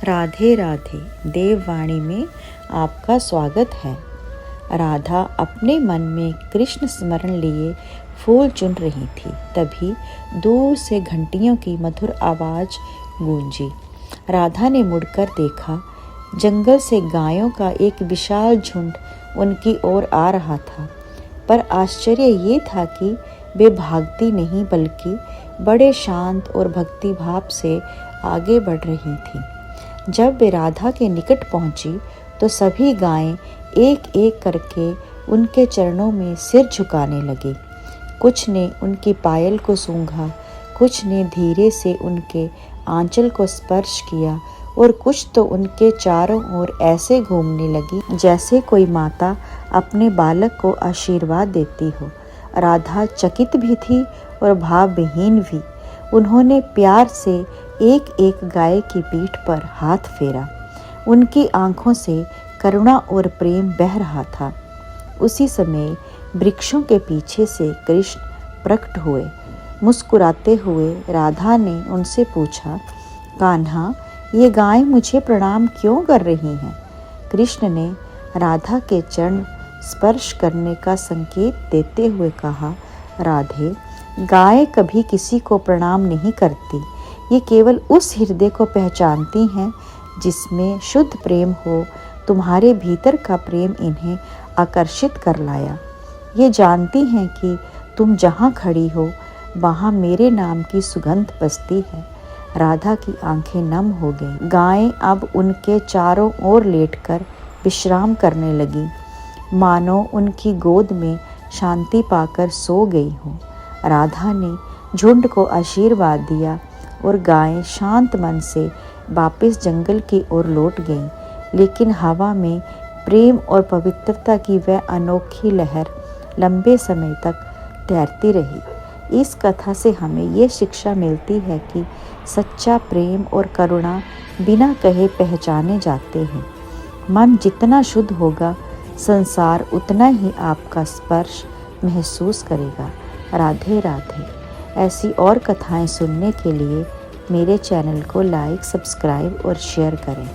राधे राधे। देववाणी में आपका स्वागत है। राधा अपने मन में कृष्ण स्मरण लिए फूल चुन रही थी। तभी दूर से घंटियों की मधुर आवाज गूंजी। राधा ने मुड़कर देखा। जंगल से गायों का एक विशाल झुंड उनकी ओर आ रहा था। पर आश्चर्य ये था कि वे भागती नहीं बल्कि बड़े शांत और भक्ति भाव से आगे बढ़ रही थीं। जब वे राधा के निकट पहुंची तो सभी गायें एक एक करके उनके चरणों में सिर झुकाने लगी। कुछ ने उनकी पायल को सूंघा, कुछ ने धीरे से उनके आंचल को स्पर्श किया और कुछ तो उनके चारों ओर ऐसे घूमने लगी जैसे कोई माता अपने बालक को आशीर्वाद देती हो। राधा चकित भी थी और भावविहीन भी। उन्होंने प्यार से एक एक गाय की पीठ पर हाथ फेरा। उनकी आंखों से करुणा और प्रेम बह रहा था। उसी समय वृक्षों के पीछे से कृष्ण प्रकट हुए। मुस्कुराते हुए राधा ने उनसे पूछा, कान्हा, ये गाय मुझे प्रणाम क्यों कर रही हैं? कृष्ण ने राधा के चरण स्पर्श करने का संकेत देते हुए कहा, राधे, गाय कभी किसी को प्रणाम नहीं करती। ये केवल उस हृदय को पहचानती हैं जिसमें शुद्ध प्रेम हो। तुम्हारे भीतर का प्रेम इन्हें आकर्षित कर लाया। ये जानती हैं कि तुम जहाँ खड़ी हो वहाँ मेरे नाम की सुगंध बसती है। राधा की आंखें नम हो गईं। गायें अब उनके चारों ओर लेटकर विश्राम करने लगी, मानो उनकी गोद में शांति पाकर सो गई हो। राधा ने झुंड को आशीर्वाद दिया और गायें शांत मन से वापस जंगल की ओर लौट गईं। लेकिन हवा में प्रेम और पवित्रता की वह अनोखी लहर लंबे समय तक तैरती रही। इस कथा से हमें ये शिक्षा मिलती है कि सच्चा प्रेम और करुणा बिना कहे पहचाने जाते हैं। मन जितना शुद्ध होगा, संसार उतना ही आपका स्पर्श महसूस करेगा। राधे राधे। ऐसी और कथाएं सुनने के लिए मेरे चैनल को लाइक, सब्सक्राइब और शेयर करें।